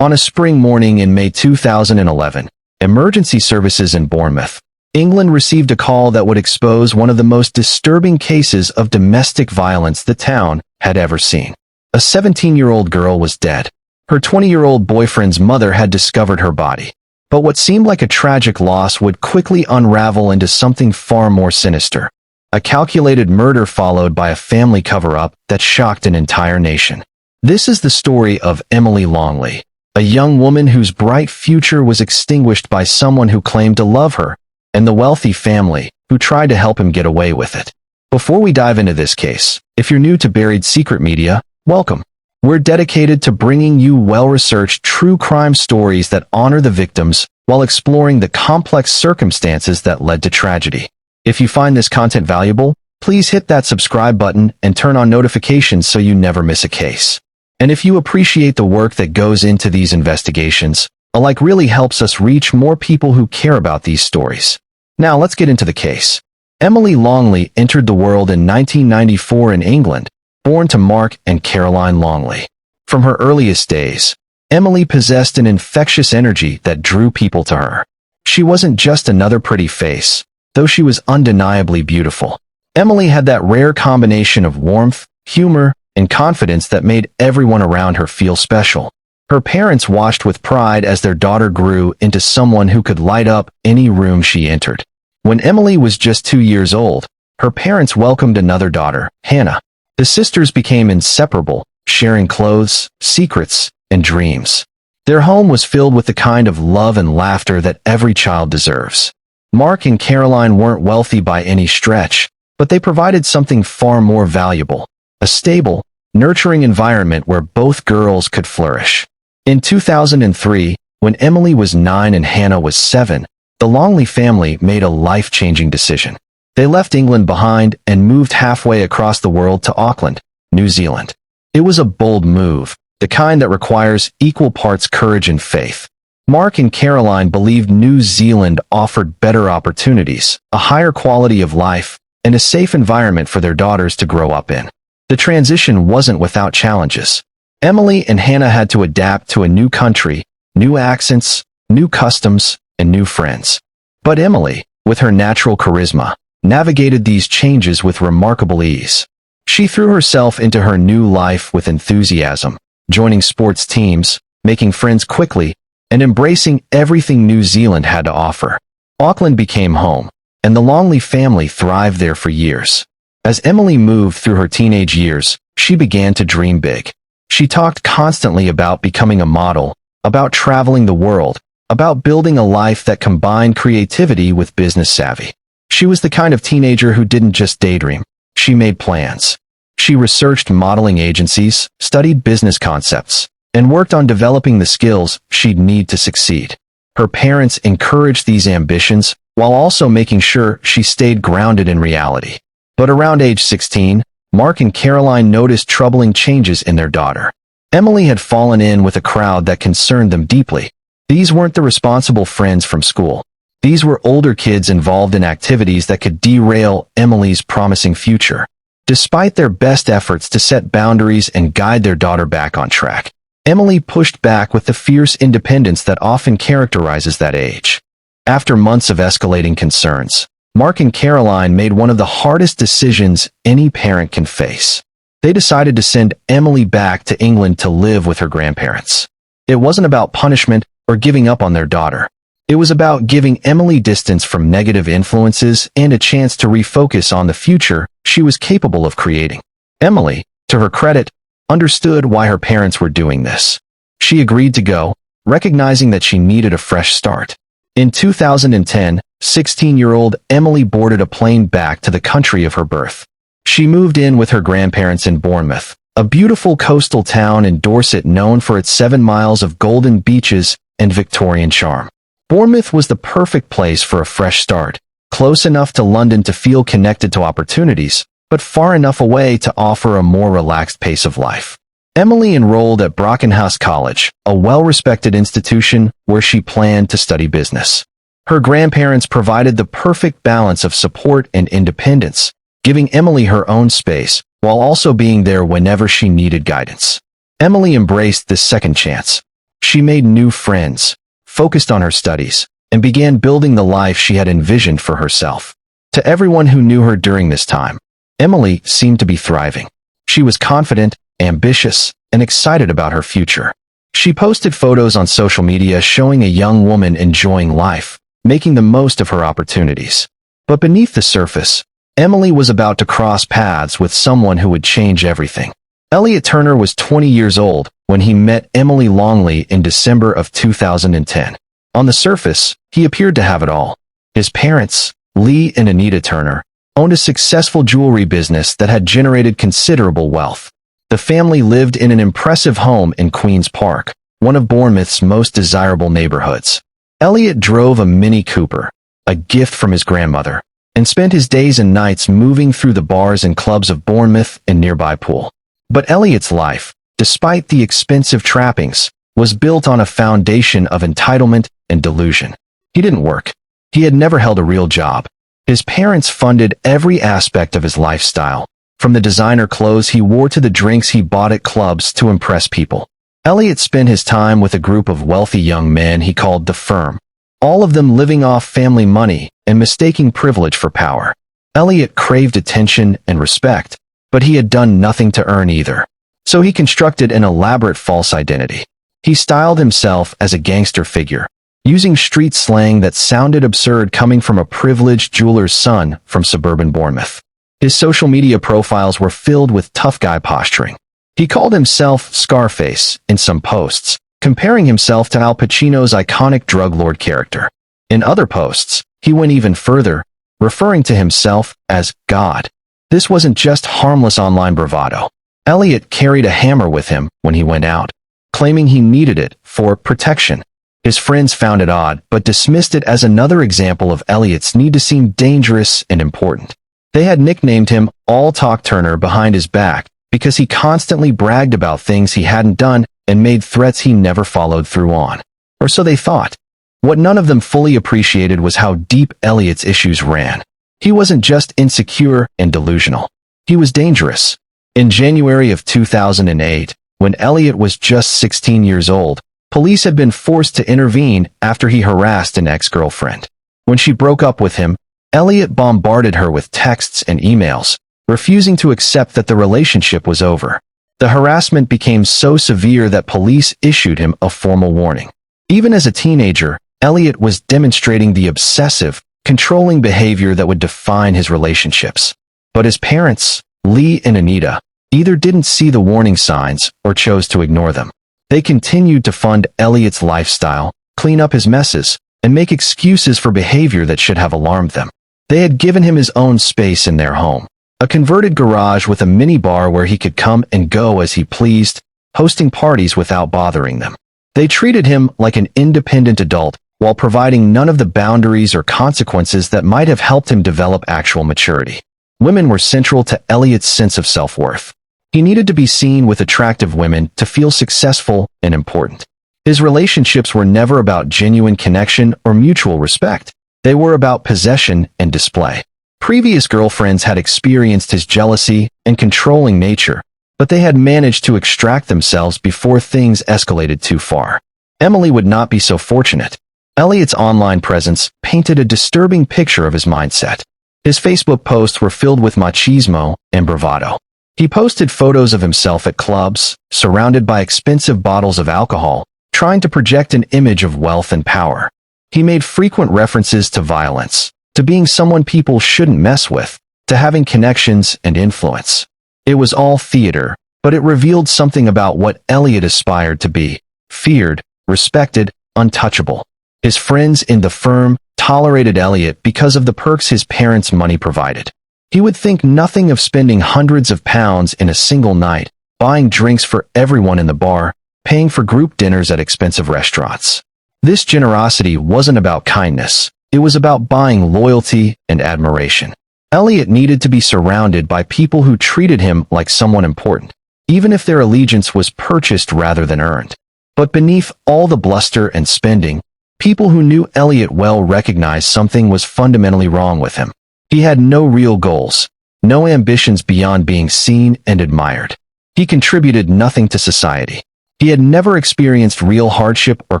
On a spring morning in May 2011, emergency services in Bournemouth, England received a call that would expose one of the most disturbing cases of domestic violence the town had ever seen. A 17-year-old girl was dead. Her 20-year-old boyfriend's mother had discovered her body. But what seemed like a tragic loss would quickly unravel into something far more sinister. A calculated murder followed by a family cover-up that shocked an entire nation. This is the story of Emily Longley, a young woman whose bright future was extinguished by someone who claimed to love her, and the wealthy family who tried to help him get away with it. Before we dive into this case, if you're new to Buried Secret Media, welcome. We're dedicated to bringing you well-researched true crime stories that honor the victims while exploring the complex circumstances that led to tragedy. If you find this content valuable, please hit that subscribe button and turn on notifications so you never miss a case. And if you appreciate the work that goes into these investigations, a like really helps us reach more people who care about these stories. Now let's get into the case. Emily Longley entered the world in 1994 in England, born to Mark and Caroline Longley. From her earliest days, Emily possessed an infectious energy that drew people to her. She wasn't just another pretty face, though she was undeniably beautiful. Emily had that rare combination of warmth, humor, and confidence that made everyone around her feel special. Her parents watched with pride as their daughter grew into someone who could light up any room she entered. When Emily was just 2 years old, her parents welcomed another daughter, Hannah. The sisters became inseparable, sharing clothes, secrets, and dreams. Their home was filled with the kind of love and laughter that every child deserves. Mark and Caroline weren't wealthy by any stretch, but they provided something far more valuable: a stable, nurturing environment where both girls could flourish. In 2003, when Emily was 9 and Hannah was 7, the Longley family made a life-changing decision. They left England behind and moved halfway across the world to Auckland, New Zealand. It was a bold move, the kind that requires equal parts courage and faith. Mark and Caroline believed New Zealand offered better opportunities, a higher quality of life, and a safe environment for their daughters to grow up in. The transition wasn't without challenges. Emily and Hannah had to adapt to a new country, new accents, new customs, and new friends. But Emily, with her natural charisma, navigated these changes with remarkable ease. She threw herself into her new life with enthusiasm, joining sports teams, making friends quickly, and embracing everything New Zealand had to offer. Auckland became home, and the Longley family thrived there for years. As Emily moved through her teenage years, she began to dream big. She talked constantly about becoming a model, about traveling the world, about building a life that combined creativity with business savvy. She was the kind of teenager who didn't just daydream. She made plans. She researched modeling agencies, studied business concepts, and worked on developing the skills she'd need to succeed. Her parents encouraged these ambitions while also making sure she stayed grounded in reality. But around age 16, Mark and Caroline noticed troubling changes in their daughter. Emily had fallen in with a crowd that concerned them deeply. These weren't the responsible friends from school. These were older kids involved in activities that could derail Emily's promising future. Despite their best efforts to set boundaries and guide their daughter back on track, Emily pushed back with the fierce independence that often characterizes that age. After months of escalating concerns, Mark and Caroline made one of the hardest decisions any parent can face. They decided to send Emily back to England to live with her grandparents. It wasn't about punishment or giving up on their daughter. It was about giving Emily distance from negative influences and a chance to refocus on the future she was capable of creating. Emily, to her credit, understood why her parents were doing this. She agreed to go, recognizing that she needed a fresh start. In 2010, 16-year-old Emily boarded a plane back to the country of her birth. She moved in with her grandparents in Bournemouth, a beautiful coastal town in Dorset known for its 7 miles of golden beaches and Victorian charm. Bournemouth was the perfect place for a fresh start, close enough to London to feel connected to opportunities, but far enough away to offer a more relaxed pace of life. Emily enrolled at Brockenhurst College, a well-respected institution where she planned to study business. Her grandparents provided the perfect balance of support and independence, giving Emily her own space, while also being there whenever she needed guidance. Emily embraced this second chance. She made new friends, focused on her studies, and began building the life she had envisioned for herself. To everyone who knew her during this time, Emily seemed to be thriving. She was confident, ambitious, and excited about her future. She posted photos on social media showing a young woman enjoying life, making the most of her opportunities. But beneath the surface, Emily was about to cross paths with someone who would change everything. Elliot Turner was 20 years old when he met Emily Longley in December of 2010. On the surface, he appeared to have it all. His parents, Lee and Anita Turner, owned a successful jewelry business that had generated considerable wealth. The family lived in an impressive home in Queen's Park, one of Bournemouth's most desirable neighborhoods. Elliot drove a Mini Cooper, a gift from his grandmother, and spent his days and nights moving through the bars and clubs of Bournemouth and nearby Poole. But Elliot's life, despite the expensive trappings, was built on a foundation of entitlement and delusion. He didn't work. He had never held a real job. His parents funded every aspect of his lifestyle, from the designer clothes he wore to the drinks he bought at clubs to impress people. Elliot spent his time with a group of wealthy young men he called the firm, all of them living off family money and mistaking privilege for power. Elliot craved attention and respect, but he had done nothing to earn either. So he constructed an elaborate false identity. He styled himself as a gangster figure, using street slang that sounded absurd coming from a privileged jeweler's son from suburban Bournemouth. His social media profiles were filled with tough guy posturing. He called himself Scarface in some posts, comparing himself to Al Pacino's iconic drug lord character. In other posts, he went even further, referring to himself as God. This wasn't just harmless online bravado. Elliot carried a hammer with him when he went out, claiming he needed it for protection. His friends found it odd, but dismissed it as another example of Elliot's need to seem dangerous and important. They had nicknamed him All Talk Turner behind his back because he constantly bragged about things he hadn't done and made threats he never followed through on. Or so they thought. What none of them fully appreciated was how deep Elliot's issues ran. He wasn't just insecure and delusional. He was dangerous. In January of 2008, when Elliot was just 16 years old, police had been forced to intervene after he harassed an ex-girlfriend. When she broke up with him, Elliot bombarded her with texts and emails, refusing to accept that the relationship was over. The harassment became so severe that police issued him a formal warning. Even as a teenager, Elliot was demonstrating the obsessive, controlling behavior that would define his relationships. But his parents, Lee and Anita, either didn't see the warning signs or chose to ignore them. They continued to fund Elliot's lifestyle, clean up his messes, and make excuses for behavior that should have alarmed them. They had given him his own space in their home, a converted garage with a mini bar where he could come and go as he pleased, hosting parties without bothering them. They treated him like an independent adult while providing none of the boundaries or consequences that might have helped him develop actual maturity. Women were central to Elliot's sense of self-worth. He needed to be seen with attractive women to feel successful and important. His relationships were never about genuine connection or mutual respect. They were about possession and display. Previous girlfriends had experienced his jealousy and controlling nature, but they had managed to extract themselves before things escalated too far. Emily would not be so fortunate. Elliot's online presence painted a disturbing picture of his mindset. His Facebook posts were filled with machismo and bravado. He posted photos of himself at clubs, surrounded by expensive bottles of alcohol, trying to project an image of wealth and power. He made frequent references to violence, to being someone people shouldn't mess with, to having connections and influence. It was all theater, but it revealed something about what Elliot aspired to be: feared, respected, untouchable. His friends in the firm tolerated Elliot because of the perks his parents' money provided. He would think nothing of spending hundreds of pounds in a single night, buying drinks for everyone in the bar, paying for group dinners at expensive restaurants. This generosity wasn't about kindness. It was about buying loyalty and admiration. Elliot needed to be surrounded by people who treated him like someone important, even if their allegiance was purchased rather than earned. But beneath all the bluster and spending, people who knew Elliot well recognized something was fundamentally wrong with him. He had no real goals, no ambitions beyond being seen and admired. He contributed nothing to society. He had never experienced real hardship or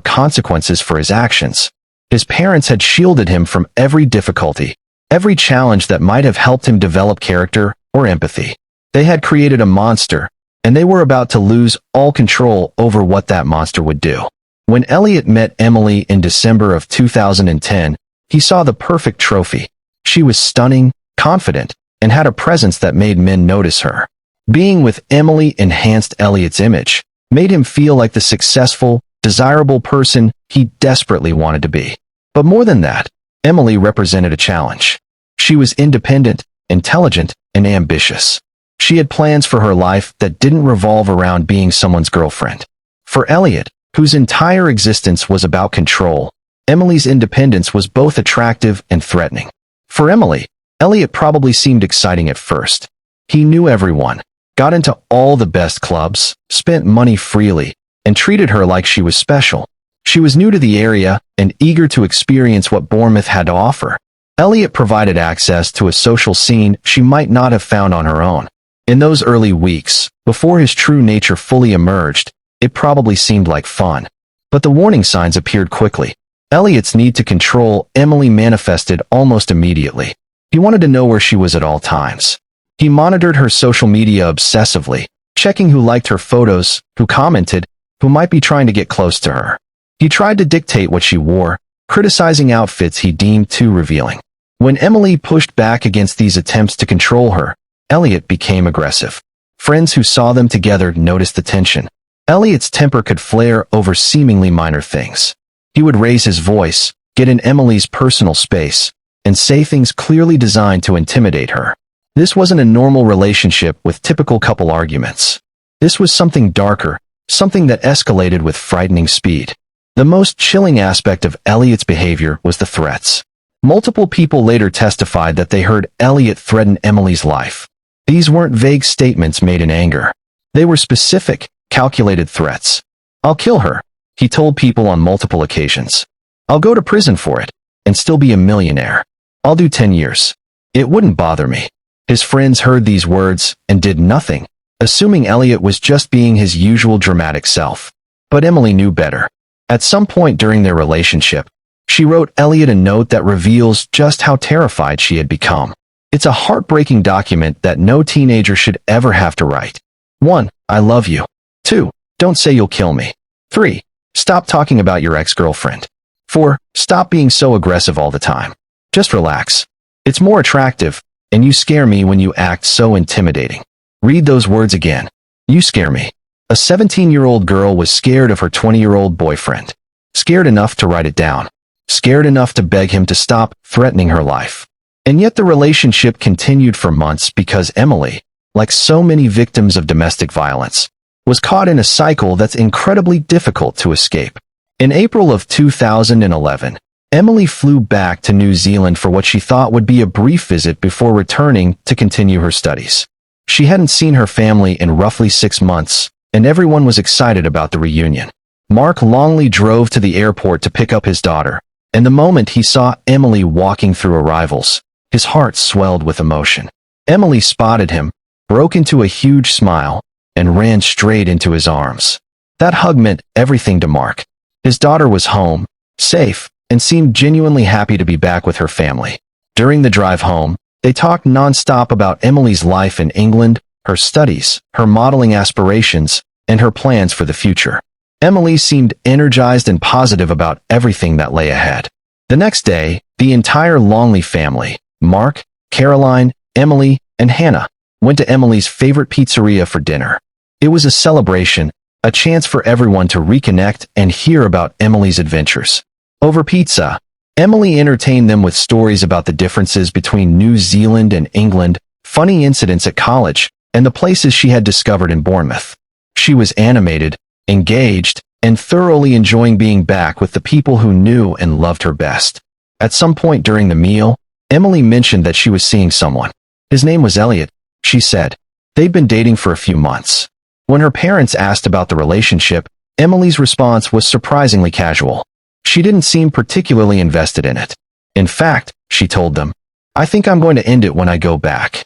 consequences for his actions. His parents had shielded him from every difficulty, every challenge that might have helped him develop character or empathy. They had created a monster, and they were about to lose all control over what that monster would do. When Elliot met Emily in December of 2010, he saw the perfect trophy. She was stunning, confident, and had a presence that made men notice her. Being with Emily enhanced Elliot's image, made him feel like the successful, desirable person he desperately wanted to be. But more than that, Emily represented a challenge. She was independent, intelligent, and ambitious. She had plans for her life that didn't revolve around being someone's girlfriend. For Elliot, whose entire existence was about control, Emily's independence was both attractive and threatening. For Emily, Elliot probably seemed exciting at first. He knew everyone, got into all the best clubs, spent money freely, and treated her like she was special. She was new to the area and eager to experience what Bournemouth had to offer. Elliot provided access to a social scene she might not have found on her own. In those early weeks, before his true nature fully emerged, it probably seemed like fun. But the warning signs appeared quickly. Elliot's need to control Emily manifested almost immediately. He wanted to know where she was at all times. He monitored her social media obsessively, checking who liked her photos, who commented, who might be trying to get close to her. He tried to dictate what she wore, criticizing outfits he deemed too revealing. When Emily pushed back against these attempts to control her, Elliot became aggressive. Friends who saw them together noticed the tension. Elliot's temper could flare over seemingly minor things. He would raise his voice, get in Emily's personal space, and say things clearly designed to intimidate her. This wasn't a normal relationship with typical couple arguments. This was something darker, something that escalated with frightening speed. The most chilling aspect of Elliot's behavior was the threats. Multiple people later testified that they heard Elliot threaten Emily's life. These weren't vague statements made in anger. They were specific, calculated threats. "I'll kill her," he told people on multiple occasions. "I'll go to prison for it, and still be a millionaire. I'll do 10 years. It wouldn't bother me." His friends heard these words and did nothing, assuming Elliot was just being his usual dramatic self. But Emily knew better. At some point during their relationship, she wrote Elliot a note that reveals just how terrified she had become. It's a heartbreaking document that no teenager should ever have to write. 1. I love you. 2. Don't say you'll kill me. 3. Stop talking about your ex-girlfriend. 4. Stop being so aggressive all the time. Just relax. It's more attractive, and you scare me when you act so intimidating. Read those words again. You scare me. A 17-year-old girl was scared of her 20-year-old boyfriend. Scared enough to write it down. Scared enough to beg him to stop threatening her life. And yet the relationship continued for months because Emily, like so many victims of domestic violence, was caught in a cycle that's incredibly difficult to escape. In April of 2011, Emily flew back to New Zealand for what she thought would be a brief visit before returning to continue her studies. She hadn't seen her family in roughly 6 months, and everyone was excited about the reunion. Mark Longley drove to the airport to pick up his daughter, and the moment he saw Emily walking through arrivals, his heart swelled with emotion. Emily spotted him, broke into a huge smile, and ran straight into his arms. That hug meant everything to Mark. His daughter was home, safe, and seemed genuinely happy to be back with her family. During the drive home, they talked non-stop about Emily's life in England, her studies, her modeling aspirations, and her plans for the future. Emily seemed energized and positive about everything that lay ahead. The next day, the entire Longley family, Mark, Caroline, Emily, and Hannah, went to Emily's favorite pizzeria for dinner. It was a celebration, a chance for everyone to reconnect and hear about Emily's adventures. Over pizza, Emily entertained them with stories about the differences between New Zealand and England, funny incidents at college, and the places she had discovered in Bournemouth. She was animated, engaged, and thoroughly enjoying being back with the people who knew and loved her best. At some point during the meal, Emily mentioned that she was seeing someone. His name was Elliot, she said. They'd been dating for a few months. When her parents asked about the relationship, Emily's response was surprisingly casual. She didn't seem particularly invested in it. In fact, she told them, "I think I'm going to end it when I go back."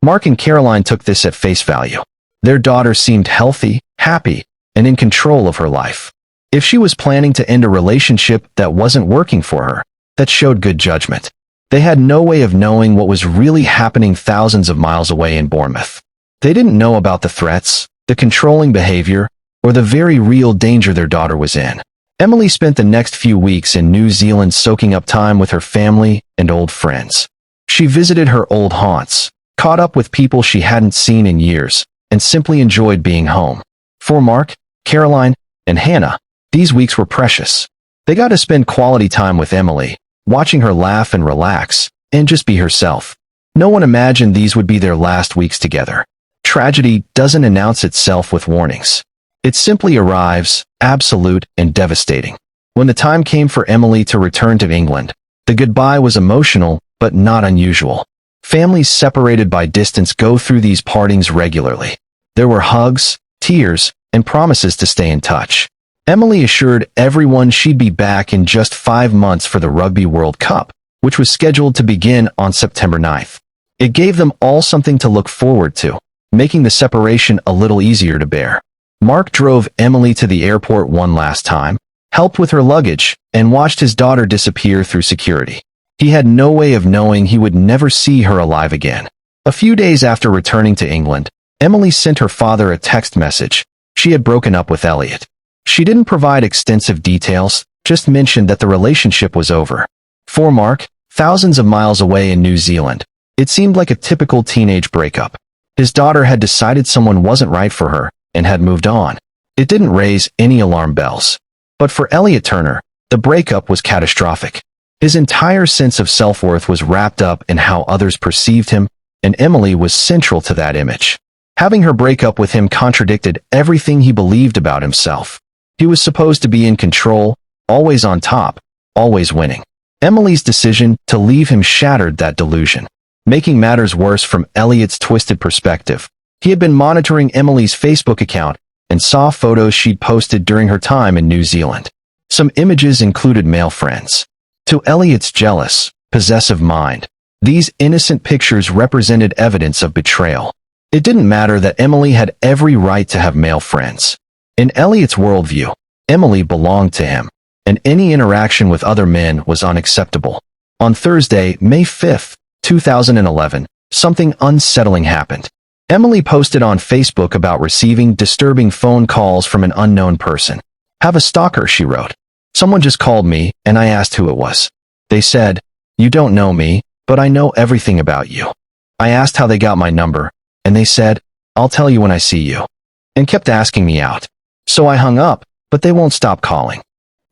Mark and Caroline took this at face value. Their daughter seemed healthy, happy, and in control of her life. If she was planning to end a relationship that wasn't working for her, that showed good judgment. They had no way of knowing what was really happening thousands of miles away in Bournemouth. They didn't know about the threats, the controlling behavior, or the very real danger their daughter was in. Emily spent the next few weeks in New Zealand soaking up time with her family and old friends. She visited her old haunts, caught up with people she hadn't seen in years, and simply enjoyed being home. For Mark, Caroline, and Hannah, these weeks were precious. They got to spend quality time with Emily, watching her laugh and relax, and just be herself. No one imagined these would be their last weeks together. Tragedy doesn't announce itself with warnings. It simply arrives, absolute and devastating. When the time came for Emily to return to England, the goodbye was emotional, but not unusual. Families separated by distance go through these partings regularly. There were hugs, tears, and promises to stay in touch. Emily assured everyone she'd be back in just 5 months for the Rugby World Cup, which was scheduled to begin on September 9th. It gave them all something to look forward to, making the separation a little easier to bear. Mark drove Emily to the airport one last time, helped with her luggage, and watched his daughter disappear through security. He had no way of knowing he would never see her alive again. A few days after returning to England, Emily sent her father a text message. She had broken up with Elliot. She didn't provide extensive details, just mentioned that the relationship was over. For Mark, thousands of miles away in New Zealand, it seemed like a typical teenage breakup. His daughter had decided someone wasn't right for her and had moved on. It didn't raise any alarm bells. But for Elliot Turner, the breakup was catastrophic. His entire sense of self-worth was wrapped up in how others perceived him, and Emily was central to that image. Having her break up with him contradicted everything he believed about himself. He was supposed to be in control, always on top, always winning. Emily's decision to leave him shattered that delusion. Making matters worse from Elliot's twisted perspective, he had been monitoring Emily's Facebook account and saw photos she'd posted during her time in New Zealand. Some images included male friends. To Elliot's jealous, possessive mind, these innocent pictures represented evidence of betrayal. It didn't matter that Emily had every right to have male friends. In Elliot's worldview, Emily belonged to him, and any interaction with other men was unacceptable. On Thursday, May 5th, 2011, something unsettling happened. Emily posted on Facebook about receiving disturbing phone calls from an unknown person. "Have a stalker," she wrote. "Someone just called me, and I asked who it was. They said, 'You don't know me, but I know everything about you.' I asked how they got my number, and they said, 'I'll tell you when I see you,' and kept asking me out. So I hung up, but they won't stop calling."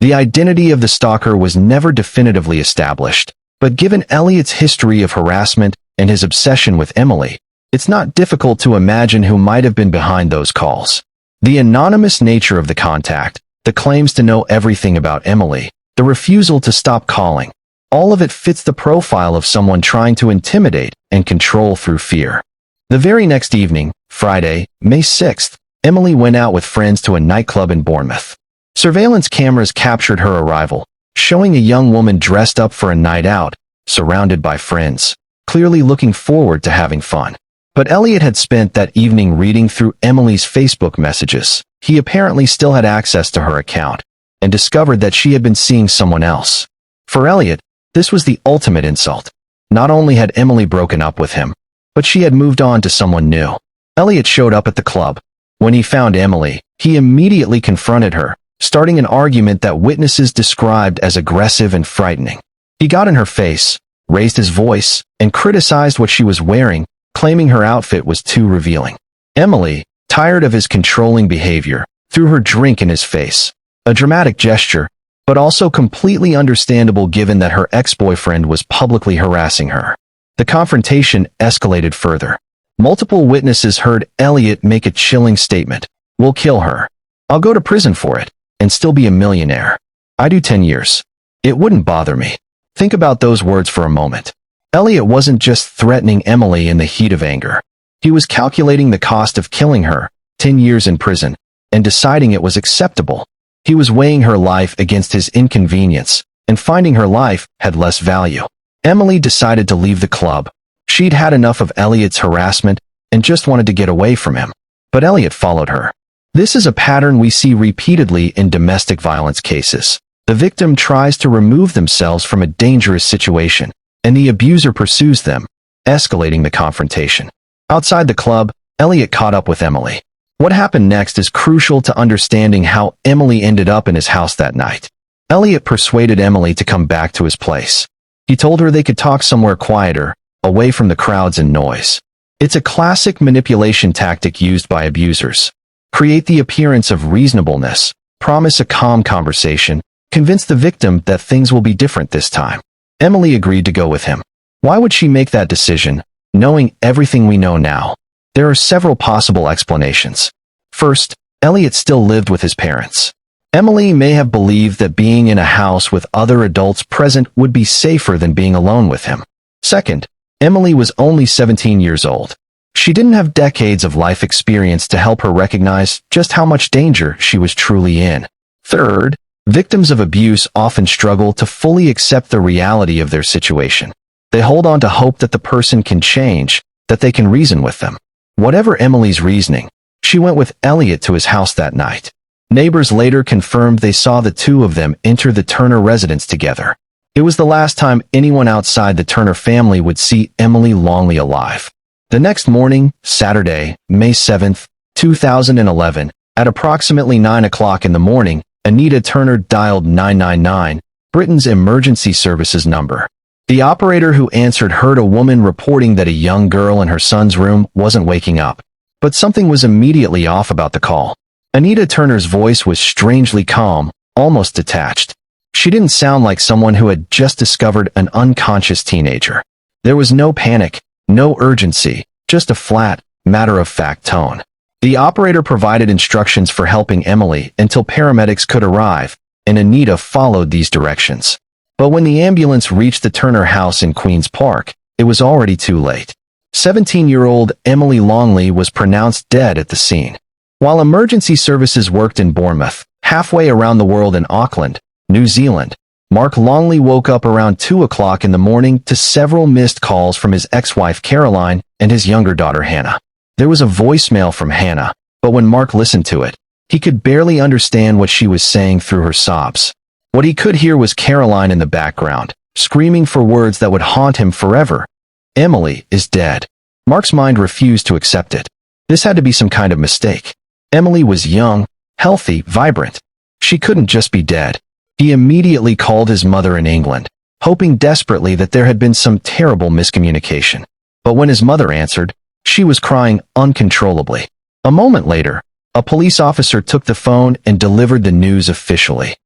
The identity of the stalker was never definitively established, but given Elliot's history of harassment and his obsession with Emily, it's not difficult to imagine who might have been behind those calls. The anonymous nature of the contact, the claims to know everything about Emily, the refusal to stop calling, all of it fits the profile of someone trying to intimidate and control through fear. The very next evening, Friday, May 6th, Emily went out with friends to a nightclub in Bournemouth. Surveillance cameras captured her arrival, showing a young woman dressed up for a night out, surrounded by friends, clearly looking forward to having fun. But Elliot had spent that evening reading through Emily's Facebook messages. He apparently still had access to her account, and discovered that she had been seeing someone else. For Elliot, this was the ultimate insult. Not only had Emily broken up with him, but she had moved on to someone new. Elliot showed up at the club. When he found Emily, he immediately confronted her, starting an argument that witnesses described as aggressive and frightening. He got in her face, raised his voice, and criticized what she was wearing, claiming her outfit was too revealing. Emily, tired of his controlling behavior, threw her drink in his face. A dramatic gesture, but also completely understandable given that her ex-boyfriend was publicly harassing her. The confrontation escalated further. Multiple witnesses heard Elliot make a chilling statement. "We'll kill her. I'll go to prison for it, and still be a millionaire. I do 10 years. It wouldn't bother me." Think about those words for a moment. Elliot wasn't just threatening Emily in the heat of anger. He was calculating the cost of killing her, 10 years in prison, and deciding it was acceptable. He was weighing her life against his inconvenience, and finding her life had less value. Emily decided to leave the club. She'd had enough of Elliot's harassment and just wanted to get away from him. But Elliot followed her. This is a pattern we see repeatedly in domestic violence cases. The victim tries to remove themselves from a dangerous situation, and the abuser pursues them, escalating the confrontation. Outside the club, Elliot caught up with Emily. What happened next is crucial to understanding how Emily ended up in his house that night. Elliot persuaded Emily to come back to his place. He told her they could talk somewhere quieter, away from the crowds and noise. It's a classic manipulation tactic used by abusers. Create the appearance of reasonableness, promise a calm conversation, convince the victim that things will be different this time. Emily agreed to go with him. Why would she make that decision, knowing everything we know now? There are several possible explanations. First, Elliot still lived with his parents. Emily may have believed that being in a house with other adults present would be safer than being alone with him. Second, Emily was only 17 years old. She didn't have decades of life experience to help her recognize just how much danger she was truly in. Third, victims of abuse often struggle to fully accept the reality of their situation. They hold on to hope that the person can change, that they can reason with them. Whatever Emily's reasoning, she went with Elliot to his house that night. Neighbors later confirmed they saw the two of them enter the Turner residence together. It was the last time anyone outside the Turner family would see Emily Longley alive. The next morning, Saturday, May 7, 2011, at approximately 9 o'clock in the morning, Anita Turner dialed 999, Britain's emergency services number. The operator who answered heard a woman reporting that a young girl in her son's room wasn't waking up. But something was immediately off about the call. Anita Turner's voice was strangely calm, almost detached. She didn't sound like someone who had just discovered an unconscious teenager. There was no panic, no urgency, just a flat, matter-of-fact tone. The operator provided instructions for helping Emily until paramedics could arrive, and Anita followed these directions. But when the ambulance reached the Turner house in Queen's Park, it was already too late. 17-year-old Emily Longley was pronounced dead at the scene. While emergency services worked in Bournemouth, halfway around the world in Auckland, New Zealand, Mark Longley woke up around 2 o'clock in the morning to several missed calls from his ex-wife Caroline and his younger daughter Hannah. There was a voicemail from Hannah, but when Mark listened to it, he could barely understand what she was saying through her sobs. What he could hear was Caroline in the background, screaming for words that would haunt him forever. Emily is dead. Mark's mind refused to accept it. This had to be some kind of mistake. Emily was young, healthy, vibrant. She couldn't just be dead. He immediately called his mother in England, hoping desperately that there had been some terrible miscommunication. But when his mother answered, she was crying uncontrollably. A moment later, a police officer took the phone and delivered the news officially.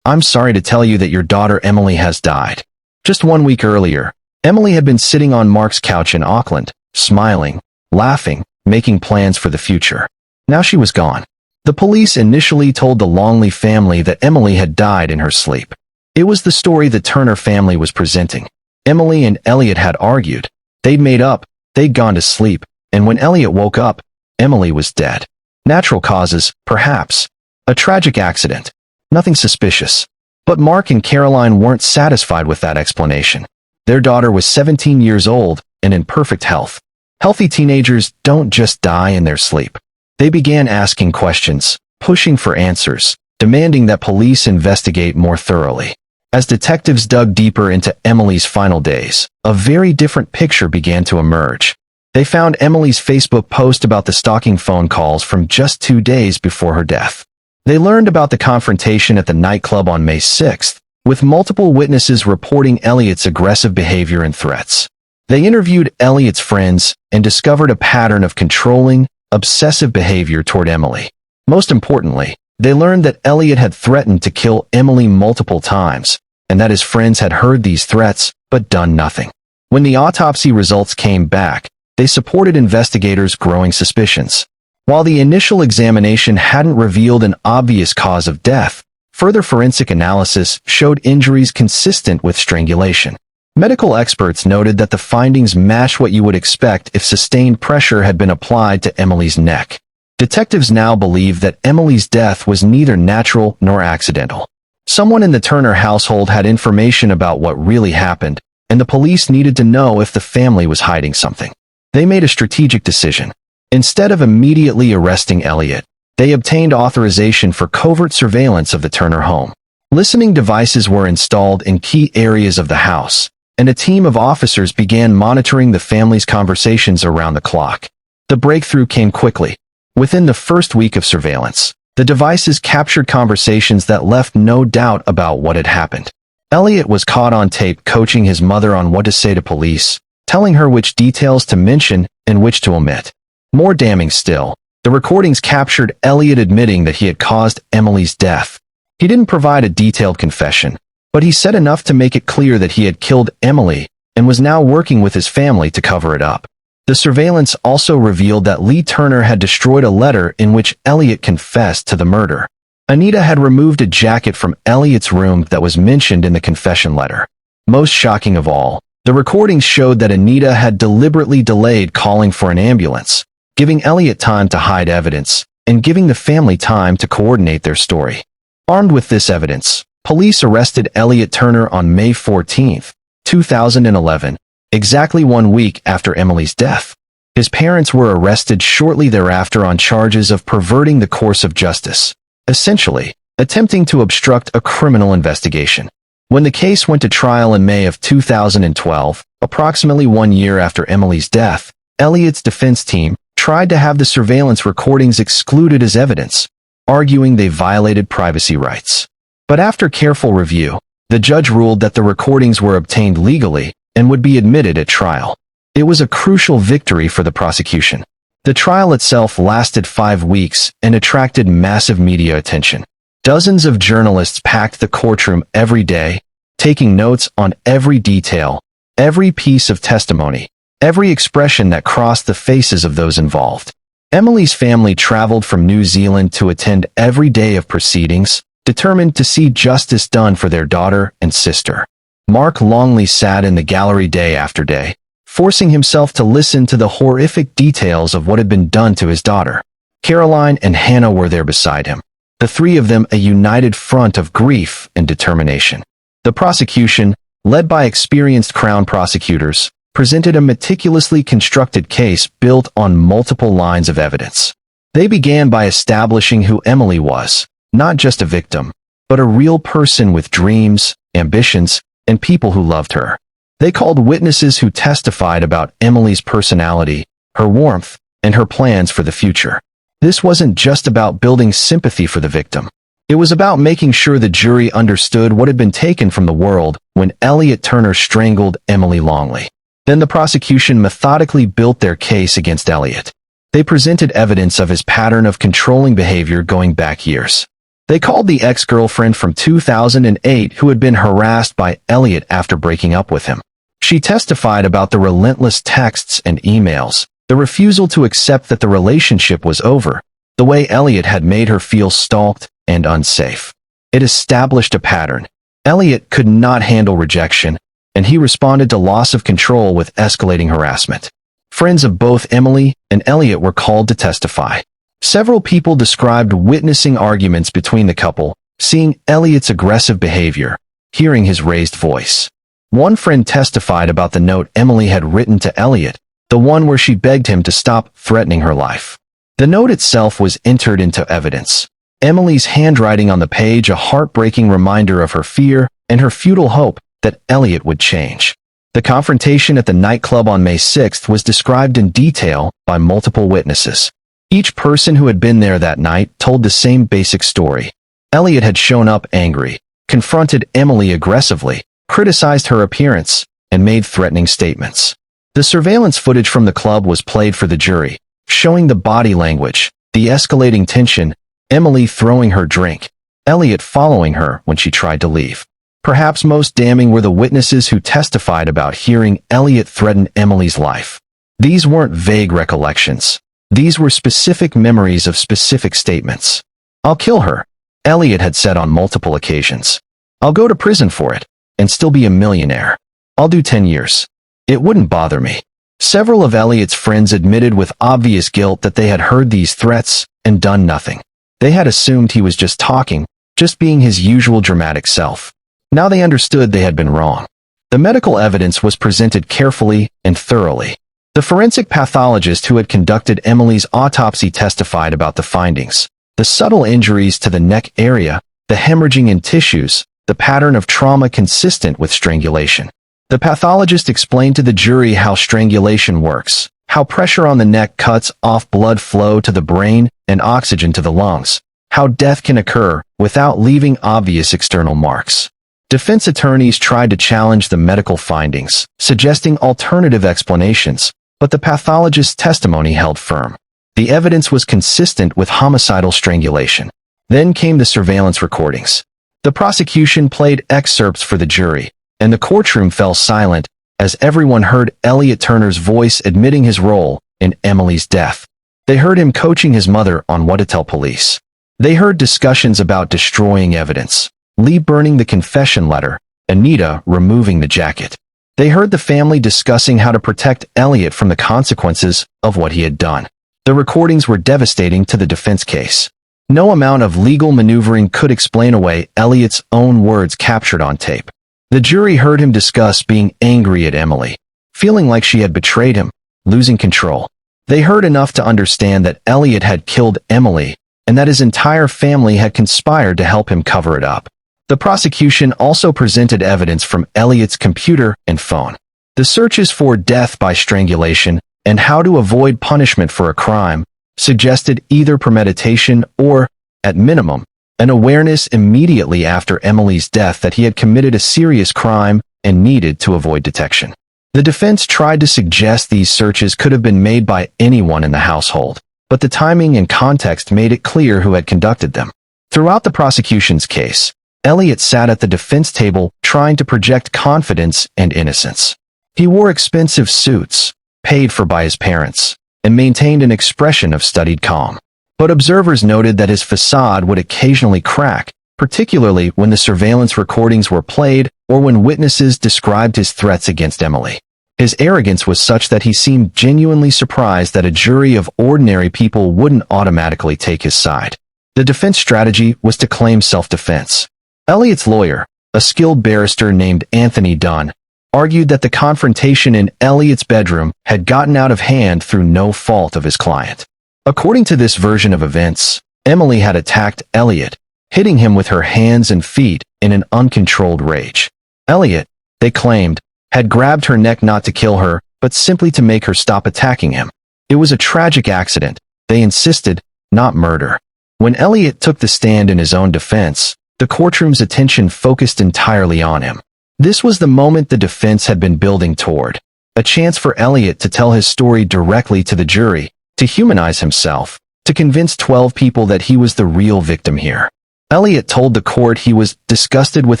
"I'm sorry to tell you that your daughter Emily has died." Just 1 week earlier, Emily had been sitting on Mark's couch in Auckland, smiling, laughing, making plans for the future. Now she was gone. The police initially told the Longley family that Emily had died in her sleep. It was the story the Turner family was presenting. Emily and Elliot had argued. They'd made up, they'd gone to sleep, and when Elliot woke up, Emily was dead. Natural causes, perhaps. A tragic accident. Nothing suspicious. But Mark and Caroline weren't satisfied with that explanation. Their daughter was 17 years old and in perfect health. Healthy teenagers don't just die in their sleep. They began asking questions, pushing for answers, demanding that police investigate more thoroughly. As detectives dug deeper into Emily's final days, a very different picture began to emerge. They found Emily's Facebook post about the stalking phone calls from just 2 days before her death. They learned about the confrontation at the nightclub on May 6th, with multiple witnesses reporting Elliot's aggressive behavior and threats. They interviewed Elliot's friends and discovered a pattern of controlling, obsessive behavior toward Emily. Most importantly, they learned that Elliot had threatened to kill Emily multiple times, and that his friends had heard these threats but done nothing. When the autopsy results came back, they supported investigators' growing suspicions. While the initial examination hadn't revealed an obvious cause of death, further forensic analysis showed injuries consistent with strangulation. Medical experts noted that the findings matched what you would expect if sustained pressure had been applied to Emily's neck. Detectives now believe that Emily's death was neither natural nor accidental. Someone in the Turner household had information about what really happened, and the police needed to know if the family was hiding something. They made a strategic decision. Instead of immediately arresting Elliot, they obtained authorization for covert surveillance of the Turner home. Listening devices were installed in key areas of the house, and a team of officers began monitoring the family's conversations around the clock. The breakthrough came quickly. Within the first week of surveillance, the devices captured conversations that left no doubt about what had happened. Elliot was caught on tape coaching his mother on what to say to police, telling her which details to mention and which to omit. More damning still, the recordings captured Elliot admitting that he had caused Emily's death. He didn't provide a detailed confession, but he said enough to make it clear that he had killed Emily and was now working with his family to cover it up. The surveillance also revealed that Lee Turner had destroyed a letter in which Elliot confessed to the murder. Anita had removed a jacket from Elliot's room that was mentioned in the confession letter. Most shocking of all, the recordings showed that Anita had deliberately delayed calling for an ambulance, giving Elliot time to hide evidence and giving the family time to coordinate their story. Armed with this evidence, police arrested Elliot Turner on May 14, 2011, exactly 1 week after Emily's death. His parents were arrested shortly thereafter on charges of perverting the course of justice, essentially, attempting to obstruct a criminal investigation. When the case went to trial in May of 2012, approximately 1 year after Emily's death, Elliot's defense team tried to have the surveillance recordings excluded as evidence, arguing they violated privacy rights. But after careful review, the judge ruled that the recordings were obtained legally and would be admitted at trial. It was a crucial victory for the prosecution. The trial itself lasted 5 weeks and attracted massive media attention. Dozens of journalists packed the courtroom every day, taking notes on every detail, every piece of testimony, every expression that crossed the faces of those involved. Emily's family traveled from New Zealand to attend every day of proceedings, determined to see justice done for their daughter and sister. Mark Longley sat in the gallery day after day, forcing himself to listen to the horrific details of what had been done to his daughter. Caroline and Hannah were there beside him, the three of them a united front of grief and determination. The prosecution, led by experienced Crown prosecutors, presented a meticulously constructed case built on multiple lines of evidence. They began by establishing who Emily was, not just a victim, but a real person with dreams, ambitions, and people who loved her. They called witnesses who testified about Emily's personality, her warmth, and her plans for the future. This wasn't just about building sympathy for the victim. It was about making sure the jury understood what had been taken from the world when Elliot Turner strangled Emily Longley. Then the prosecution methodically built their case against Elliot. They presented evidence of his pattern of controlling behavior going back years. They called the ex-girlfriend from 2008 who had been harassed by Elliot after breaking up with him. She testified about the relentless texts and emails, the refusal to accept that the relationship was over, the way Elliot had made her feel stalked and unsafe. It established a pattern. Elliot could not handle rejection, and he responded to loss of control with escalating harassment. Friends of both Emily and Elliot were called to testify. Several people described witnessing arguments between the couple, seeing Elliot's aggressive behavior, hearing his raised voice. One friend testified about the note Emily had written to Elliot, the one where she begged him to stop threatening her life. The note itself was entered into evidence. Emily's handwriting on the page, a heartbreaking reminder of her fear and her futile hope that Elliot would change. The confrontation at the nightclub on May 6th was described in detail by multiple witnesses. Each person who had been there that night told the same basic story. Elliot had shown up angry, confronted Emily aggressively, criticized her appearance, and made threatening statements. The surveillance footage from the club was played for the jury, showing the body language, the escalating tension, Emily throwing her drink, Elliot following her when she tried to leave. Perhaps most damning were the witnesses who testified about hearing Elliot threaten Emily's life. These weren't vague recollections. These were specific memories of specific statements. "I'll kill her," Elliot had said on multiple occasions. "I'll go to prison for it, and still be a millionaire. I'll do 10 years. It wouldn't bother me." Several of Elliot's friends admitted with obvious guilt that they had heard these threats and done nothing. They had assumed he was just talking, just being his usual dramatic self. Now they understood they had been wrong. The medical evidence was presented carefully and thoroughly. The forensic pathologist who had conducted Emily's autopsy testified about the findings. The The subtle injuries to the neck area, the hemorrhaging in tissues, the pattern of trauma consistent with strangulation. The pathologist explained to the jury how strangulation works, how pressure on the neck cuts off blood flow to the brain and oxygen to the lungs, how death can occur without leaving obvious external marks. Defense attorneys tried to challenge the medical findings, suggesting alternative explanations, but the pathologist's testimony held firm. The evidence was consistent with homicidal strangulation. Then came the surveillance recordings. The prosecution played excerpts for the jury, and the courtroom fell silent as everyone heard Elliot Turner's voice admitting his role in Emily's death. They heard him coaching his mother on what to tell police. They heard discussions about destroying evidence, Lee burning the confession letter, Anita removing the jacket. They heard the family discussing how to protect Elliot from the consequences of what he had done. The recordings were devastating to the defense case. No amount of legal maneuvering could explain away Elliot's own words captured on tape. The jury heard him discuss being angry at Emily, feeling like she had betrayed him, losing control. They heard enough to understand that Elliot had killed Emily and that his entire family had conspired to help him cover it up. The prosecution also presented evidence from Elliot's computer and phone. The searches for death by strangulation and how to avoid punishment for a crime suggested either premeditation or, at minimum, an awareness immediately after Emily's death that he had committed a serious crime and needed to avoid detection. The defense tried to suggest these searches could have been made by anyone in the household, but the timing and context made it clear who had conducted them. Throughout the prosecution's case, Elliot sat at the defense table trying to project confidence and innocence. He wore expensive suits, paid for by his parents, and maintained an expression of studied calm. But observers noted that his facade would occasionally crack, particularly when the surveillance recordings were played or when witnesses described his threats against Emily. His arrogance was such that he seemed genuinely surprised that a jury of ordinary people wouldn't automatically take his side. The defense strategy was to claim self-defense. Elliot's lawyer, a skilled barrister named Anthony Dunn, argued that the confrontation in Elliot's bedroom had gotten out of hand through no fault of his client. According to this version of events, Emily had attacked Elliot, hitting him with her hands and feet in an uncontrolled rage. Elliot, they claimed, had grabbed her neck not to kill her, but simply to make her stop attacking him. It was a tragic accident, they insisted, not murder. When Elliot took the stand in his own defense, the courtroom's attention focused entirely on him. This was the moment the defense had been building toward, a chance for Elliot to tell his story directly to the jury, to humanize himself, to convince 12 people that he was the real victim here. Elliot told the court he was disgusted with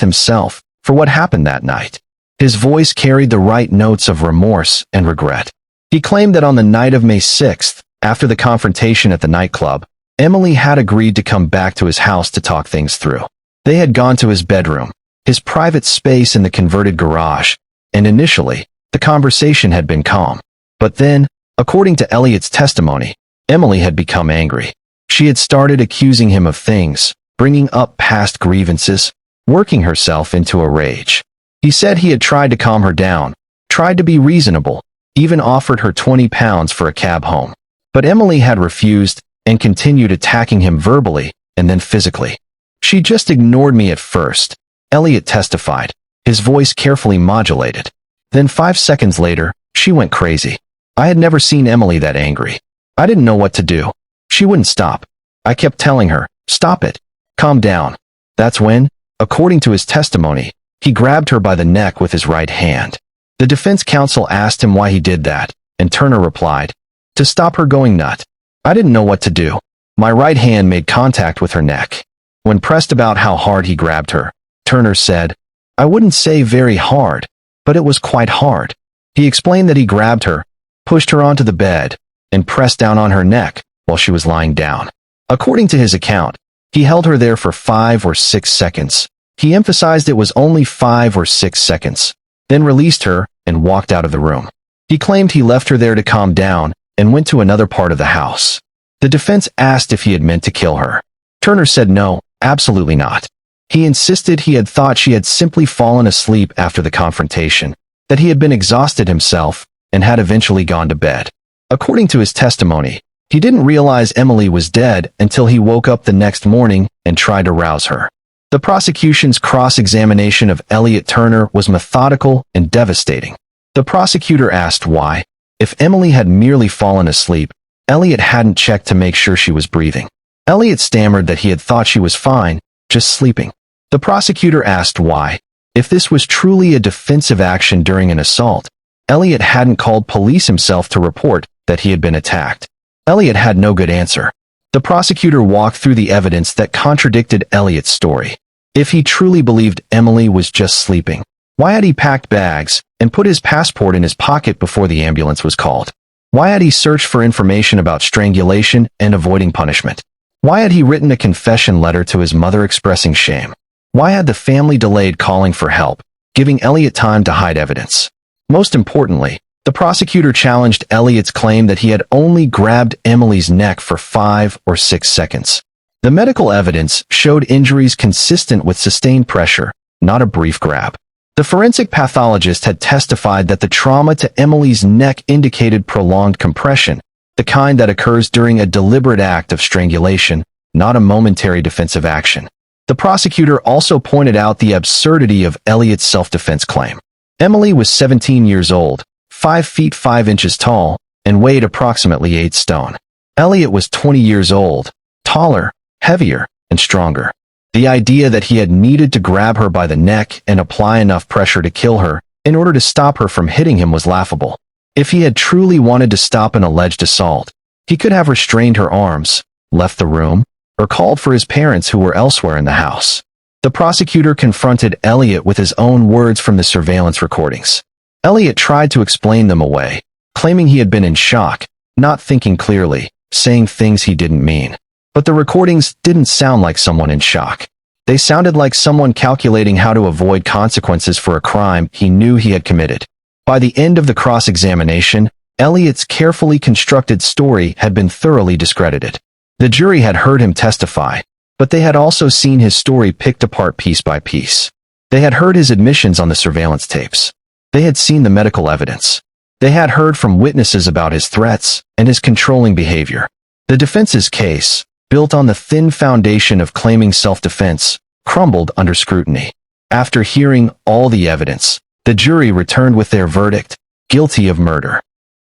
himself for what happened that night. His voice carried the right notes of remorse and regret. He claimed that on the night of May 6th, after the confrontation at the nightclub, Emily had agreed to come back to his house to talk things through. They had gone to his bedroom, his private space in the converted garage, and initially, the conversation had been calm. But then, according to Elliot's testimony, Emily had become angry. She had started accusing him of things, bringing up past grievances, working herself into a rage. He said he had tried to calm her down, tried to be reasonable, even offered her £20 for a cab home. But Emily had refused and continued attacking him verbally and then physically. She just ignored me at first, Elliot testified, his voice carefully modulated. Then 5 seconds later, she went crazy. I had never seen Emily that angry. I didn't know what to do. She wouldn't stop. I kept telling her, stop it. Calm down. That's when, according to his testimony, he grabbed her by the neck with his right hand. The defense counsel asked him why he did that, and Turner replied, to stop her going nut. I didn't know what to do. My right hand made contact with her neck. When pressed about how hard he grabbed her, Turner said, I wouldn't say very hard, but it was quite hard. He explained that he grabbed her, pushed her onto the bed, and pressed down on her neck while she was lying down. According to his account, he held her there for 5 or 6 seconds. He emphasized it was only 5 or 6 seconds, then released her and walked out of the room. He claimed he left her there to calm down and went to another part of the house. The defense asked if he had meant to kill her. Turner said no, absolutely not. He insisted he had thought she had simply fallen asleep after the confrontation, that he had been exhausted himself and had eventually gone to bed. According to his testimony, He didn't realize Emily was dead until he woke up the next morning and tried to rouse her. The prosecution's cross-examination of Elliot Turner was methodical and devastating. The prosecutor asked why, if Emily had merely fallen asleep, Elliot hadn't checked to make sure she was breathing. Elliot stammered that he had thought she was fine, just sleeping. The prosecutor asked why, if this was truly a defensive action during an assault, Elliot hadn't called police himself to report that he had been attacked. Elliot had no good answer. The prosecutor walked through the evidence that contradicted Elliot's story. If he truly believed Emily was just sleeping, why had he packed bags and put his passport in his pocket before the ambulance was called? Why had he searched for information about strangulation and avoiding punishment? Why had he written a confession letter to his mother expressing shame? Why had the family delayed calling for help, giving Elliot time to hide evidence? Most importantly, the prosecutor challenged Elliot's claim that he had only grabbed Emily's neck for 5 or 6 seconds. The medical evidence showed injuries consistent with sustained pressure, not a brief grab. The forensic pathologist had testified that the trauma to Emily's neck indicated prolonged compression, the kind that occurs during a deliberate act of strangulation, not a momentary defensive action. The prosecutor also pointed out the absurdity of Elliot's self-defense claim. Emily was 17 years old, 5 feet 5 inches tall, and weighed approximately 8 stone. Elliot was 20 years old, taller, heavier, and stronger. The idea that he had needed to grab her by the neck and apply enough pressure to kill her in order to stop her from hitting him was laughable. If he had truly wanted to stop an alleged assault, he could have restrained her arms, left the room, or called for his parents who were elsewhere in the house. The prosecutor confronted Elliot with his own words from the surveillance recordings. Elliot tried to explain them away, claiming he had been in shock, not thinking clearly, saying things he didn't mean. But the recordings didn't sound like someone in shock. They sounded like someone calculating how to avoid consequences for a crime he knew he had committed. By the end of the cross-examination, Elliot's carefully constructed story had been thoroughly discredited. The jury had heard him testify, but they had also seen his story picked apart piece by piece. They had heard his admissions on the surveillance tapes. They had seen the medical evidence. They had heard from witnesses about his threats and his controlling behavior. The defense's case, built on the thin foundation of claiming self-defense, crumbled under scrutiny. After hearing all the evidence, the jury returned with their verdict, guilty of murder.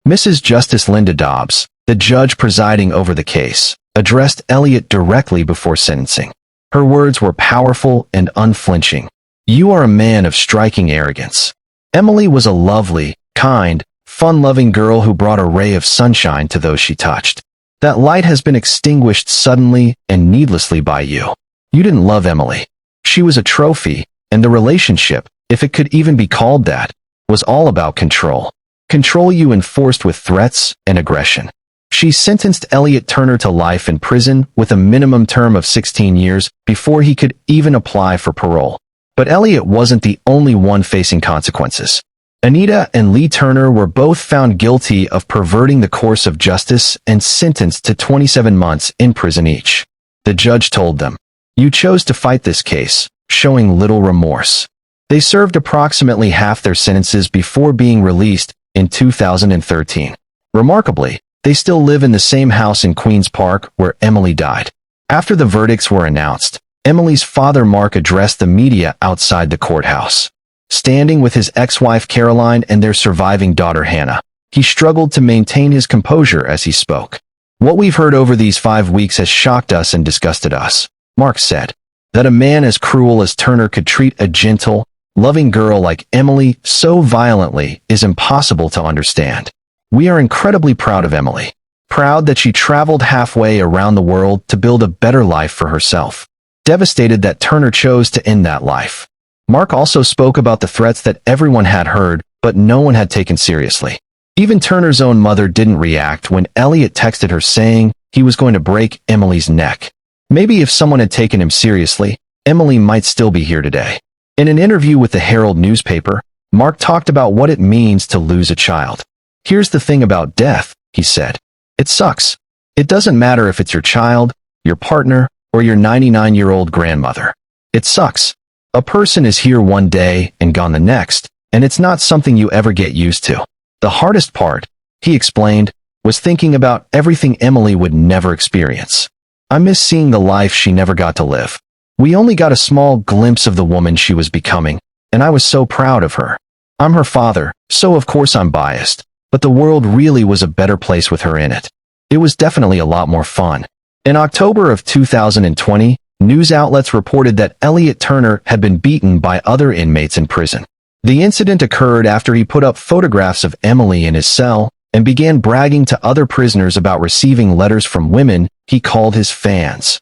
Mrs. Justice Linda Dobbs, the judge presiding over the case, addressed Elliot directly before sentencing. Her words were powerful and unflinching. "You are a man of striking arrogance." Emily was a lovely, kind, fun-loving girl who brought a ray of sunshine to those she touched. That light has been extinguished suddenly and needlessly by you. You didn't love Emily. She was a trophy, and the relationship, if it could even be called that, was all about control. Control you enforced with threats and aggression. She sentenced Elliot Turner to life in prison with a minimum term of 16 years before he could even apply for parole. But Elliot wasn't the only one facing consequences. Anita and Lee Turner were both found guilty of perverting the course of justice and sentenced to 27 months in prison each. The judge told them, "You chose to fight this case, showing little remorse." They served approximately half their sentences before being released in 2013. Remarkably, they still live in the same house in Queen's Park where Emily died. After the verdicts were announced, Emily's father Mark addressed the media outside the courthouse. Standing with his ex-wife Caroline and their surviving daughter Hannah, he struggled to maintain his composure as he spoke. "What we've heard over these 5 weeks has shocked us and disgusted us," Mark said. "That a man as cruel as Turner could treat a gentle, loving girl like Emily so violently is impossible to understand. We are incredibly proud of Emily. Proud that she traveled halfway around the world to build a better life for herself. Devastated that Turner chose to end that life." Mark also spoke about the threats that everyone had heard, but no one had taken seriously. Even Turner's own mother didn't react when Elliot texted her saying he was going to break Emily's neck. Maybe if someone had taken him seriously, Emily might still be here today. In an interview with the Herald newspaper, Mark talked about what it means to lose a child. "Here's the thing about death," he said. "It sucks. It doesn't matter if it's your child, your partner, or your 99-year-old grandmother. It sucks. A person is here one day and gone the next, and it's not something you ever get used to. The hardest part," he explained, was thinking about everything Emily would never experience. I miss seeing the life she never got to live. We only got a small glimpse of the woman she was becoming, and I was so proud of her. I'm her father, so of course I'm biased, but the world really was a better place with her in it. It was definitely a lot more fun. In October of 2020, news outlets reported that Elliot Turner had been beaten by other inmates in prison. The incident occurred after he put up photographs of Emily in his cell and began bragging to other prisoners about receiving letters from women he called his fans.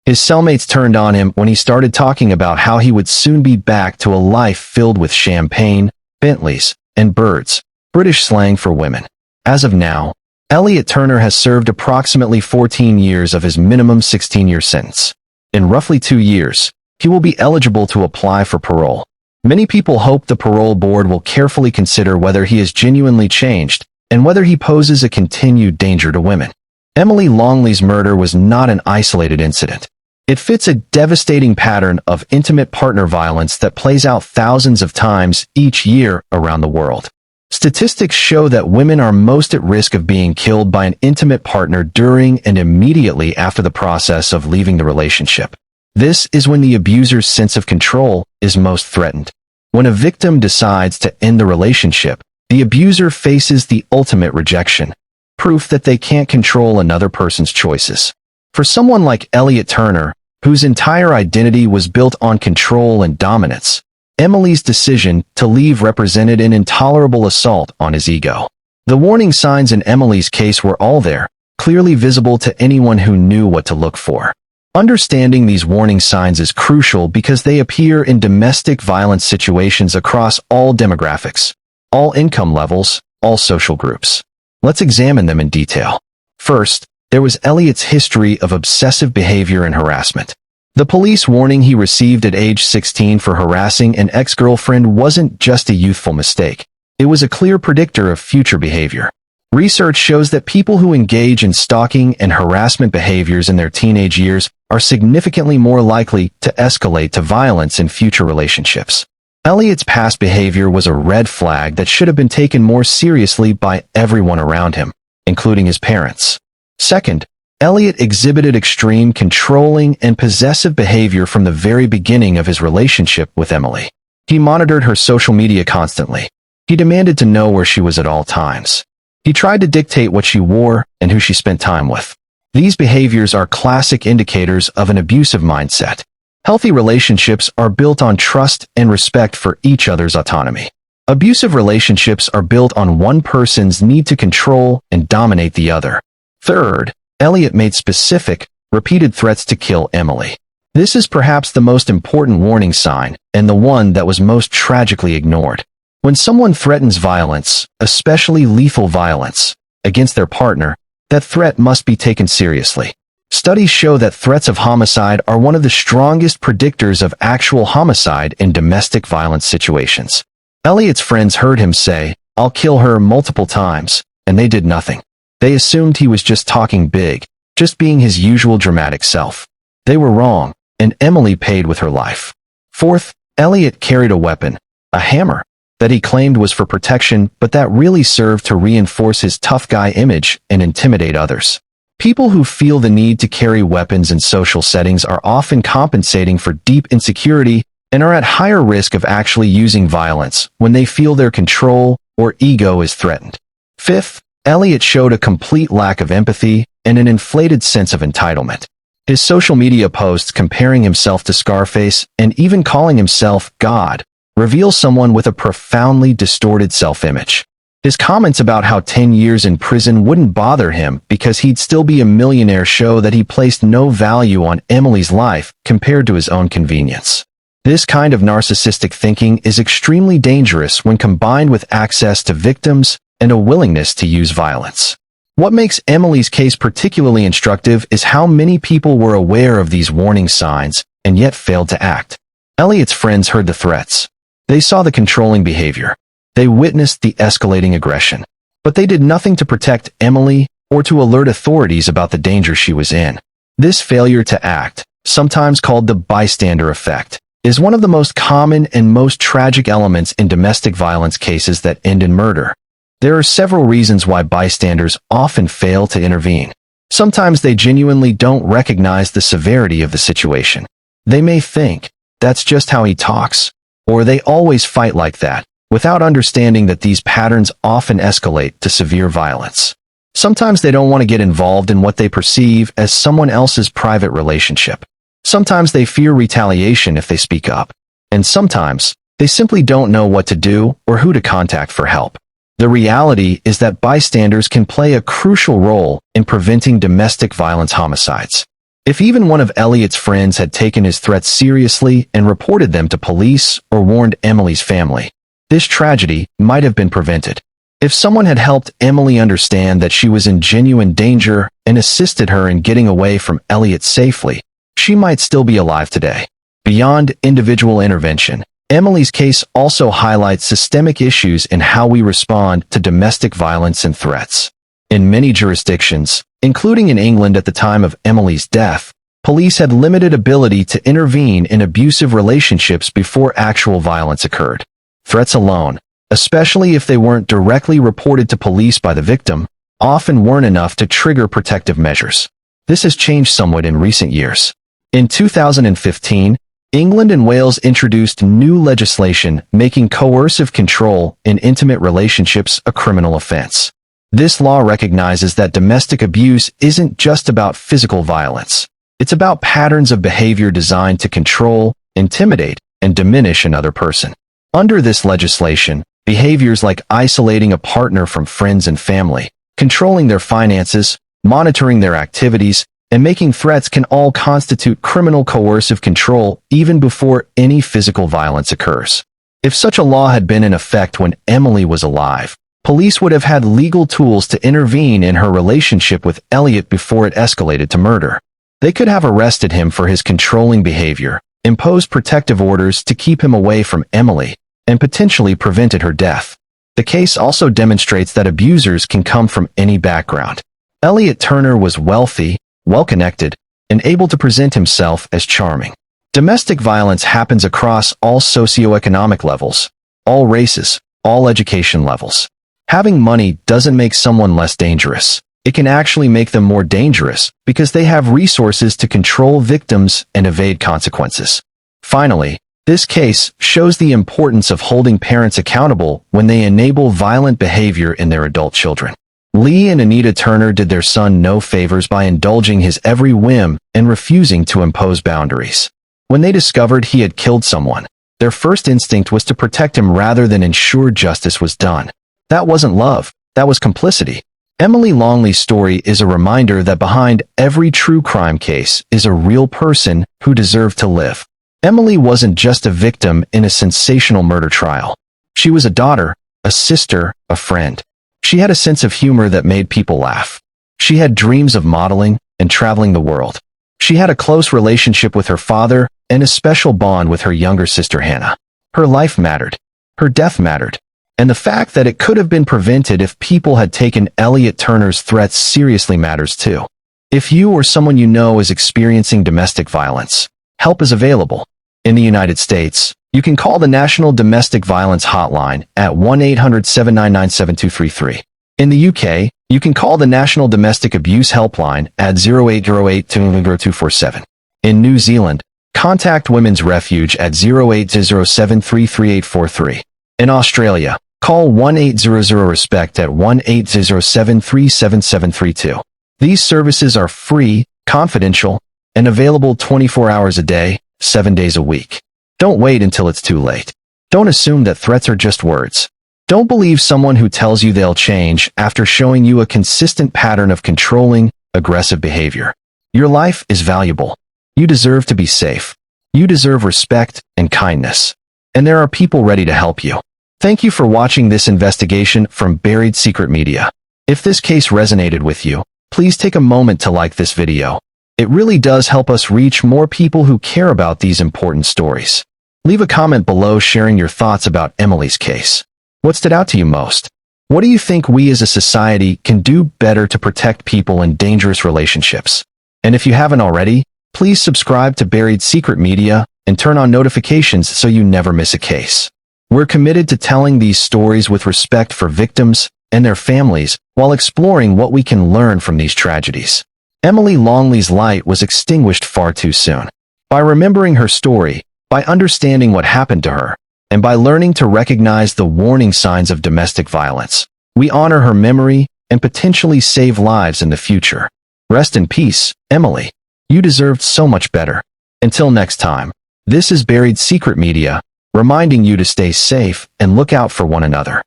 His cellmates turned on him when he started talking about how he would soon be back to a life filled with champagne, Bentleys, and birds, British slang for women. As of now, Elliot Turner has served approximately 14 years of his minimum 16-year sentence. In roughly 2 years, he will be eligible to apply for parole. Many people hope the parole board will carefully consider whether he has genuinely changed and whether he poses a continued danger to women. Emily Longley's murder was not an isolated incident. It fits a devastating pattern of intimate partner violence that plays out thousands of times each year around the world. Statistics show that women are most at risk of being killed by an intimate partner during and immediately after the process of leaving the relationship. This is when the abuser's sense of control is most threatened. When a victim decides to end the relationship, the abuser faces the ultimate rejection, proof that they can't control another person's choices. For someone like Elliot Turner, whose entire identity was built on control and dominance, Emily's decision to leave represented an intolerable assault on his ego. The warning signs in Emily's case were all there, clearly visible to anyone who knew what to look for. Understanding these warning signs is crucial because they appear in domestic violence situations across all demographics, all income levels, all social groups. Let's examine them in detail. First, there was Elliot's history of obsessive behavior and harassment. The police warning he received at age 16 for harassing an ex-girlfriend wasn't just a youthful mistake. It was a clear predictor of future behavior. Research shows that people who engage in stalking and harassment behaviors in their teenage years are significantly more likely to escalate to violence in future relationships. Elliot's past behavior was a red flag that should have been taken more seriously by everyone around him, including his parents. Second, Elliot exhibited extreme controlling and possessive behavior from the very beginning of his relationship with Emily. He monitored her social media constantly. He demanded to know where she was at all times. He tried to dictate what she wore and who she spent time with. These behaviors are classic indicators of an abusive mindset. Healthy relationships are built on trust and respect for each other's autonomy. Abusive relationships are built on one person's need to control and dominate the other. Third, Elliot made specific, repeated threats to kill Emily. This is perhaps the most important warning sign, and the one that was most tragically ignored. When someone threatens violence, especially lethal violence, against their partner, that threat must be taken seriously. Studies show that threats of homicide are one of the strongest predictors of actual homicide in domestic violence situations. Elliot's friends heard him say, "I'll kill her," multiple times, and they did nothing. They assumed he was just talking big, just being his usual dramatic self. They were wrong, and Emily paid with her life. Fourth, Elliot carried a weapon, a hammer, that he claimed was for protection, but that really served to reinforce his tough guy image and intimidate others. People who feel the need to carry weapons in social settings are often compensating for deep insecurity and are at higher risk of actually using violence when they feel their control or ego is threatened. Fifth, Elliot showed a complete lack of empathy and an inflated sense of entitlement. His social media posts comparing himself to Scarface and even calling himself God reveal someone with a profoundly distorted self-image. His comments about how 10 years in prison wouldn't bother him because he'd still be a millionaire show that he placed no value on Emily's life compared to his own convenience. This kind of narcissistic thinking is extremely dangerous when combined with access to victims and a willingness to use violence. What makes Emily's case particularly instructive is how many people were aware of these warning signs and yet failed to act. Elliot's friends heard the threats. They saw the controlling behavior. They witnessed the escalating aggression. But they did nothing to protect Emily or to alert authorities about the danger she was in. This failure to act, sometimes called the bystander effect, is one of the most common and most tragic elements in domestic violence cases that end in murder. There are several reasons why bystanders often fail to intervene. Sometimes they genuinely don't recognize the severity of the situation. They may think, "That's just how he talks," or "They always fight like that," without understanding that these patterns often escalate to severe violence. Sometimes they don't want to get involved in what they perceive as someone else's private relationship. Sometimes they fear retaliation if they speak up. And sometimes, they simply don't know what to do or who to contact for help. The reality is that bystanders can play a crucial role in preventing domestic violence homicides. If even one of Elliot's friends had taken his threats seriously and reported them to police or warned Emily's family, this tragedy might have been prevented. If someone had helped Emily understand that she was in genuine danger and assisted her in getting away from Elliot safely, she might still be alive today. Beyond individual intervention, Emily's case also highlights systemic issues in how we respond to domestic violence and threats. In many jurisdictions, including in England at the time of Emily's death, police had limited ability to intervene in abusive relationships before actual violence occurred. Threats alone, especially if they weren't directly reported to police by the victim, often weren't enough to trigger protective measures. This has changed somewhat in recent years. In 2015, England and Wales introduced new legislation making coercive control in intimate relationships a criminal offense. This law recognizes that domestic abuse isn't just about physical violence. It's about patterns of behavior designed to control, intimidate, and diminish another person. Under this legislation, behaviors like isolating a partner from friends and family, controlling their finances, monitoring their activities, and making threats can all constitute criminal coercive control even before any physical violence occurs. If such a law had been in effect when Emily was alive, police would have had legal tools to intervene in her relationship with Elliot before it escalated to murder. They could have arrested him for his controlling behavior, imposed protective orders to keep him away from Emily, and potentially prevented her death. The case also demonstrates that abusers can come from any background. Elliot Turner was wealthy, well-connected, and able to present himself as charming. Domestic violence happens across all socioeconomic levels, all races, all education levels. Having money doesn't make someone less dangerous. It can actually make them more dangerous because they have resources to control victims and evade consequences. Finally, this case shows the importance of holding parents accountable when they enable violent behavior in their adult children. Lee and Anita Turner did their son no favors by indulging his every whim and refusing to impose boundaries. When they discovered he had killed someone, their first instinct was to protect him rather than ensure justice was done. That wasn't love, that was complicity. Emily Longley's story is a reminder that behind every true crime case is a real person who deserved to live. Emily wasn't just a victim in a sensational murder trial. She was a daughter, a sister, a friend. She had a sense of humor that made people laugh. She had dreams of modeling and traveling the world. She had a close relationship with her father and a special bond with her younger sister Hannah. Her life mattered. Her death mattered. And the fact that it could have been prevented if people had taken Elliot Turner's threats seriously matters too. If you or someone you know is experiencing domestic violence, help is available. In the United States, you can call the National Domestic Violence Hotline at 1-800-799-7233. In the UK, you can call the National Domestic Abuse Helpline at 0808-20247. In New Zealand, contact Women's Refuge at 0807338843. In Australia, call 1-800-RESPECT at 1-800-737-7732. These services are free, confidential, and available 24 hours a day, 7 days a week. Don't wait until it's too late. Don't assume that threats are just words. Don't believe someone who tells you they'll change after showing you a consistent pattern of controlling, aggressive behavior. Your life is valuable. You deserve to be safe. You deserve respect and kindness. And there are people ready to help you. Thank you for watching this investigation from Buried Secret Media. If this case resonated with you, please take a moment to like this video. It really does help us reach more people who care about these important stories. Leave a comment below sharing your thoughts about Emily's case. What stood out to you most? What do you think we as a society can do better to protect people in dangerous relationships? And if you haven't already, please subscribe to Buried Secret Media and turn on notifications so you never miss a case. We're committed to telling these stories with respect for victims, and their families while exploring what we can learn from these tragedies. Emily Longley's light was extinguished far too soon. By remembering her story, by understanding what happened to her, and by learning to recognize the warning signs of domestic violence, we honor her memory and potentially save lives in the future. Rest in peace, Emily. You deserved so much better. Until next time, this is Buried Secret Media, reminding you to stay safe and look out for one another.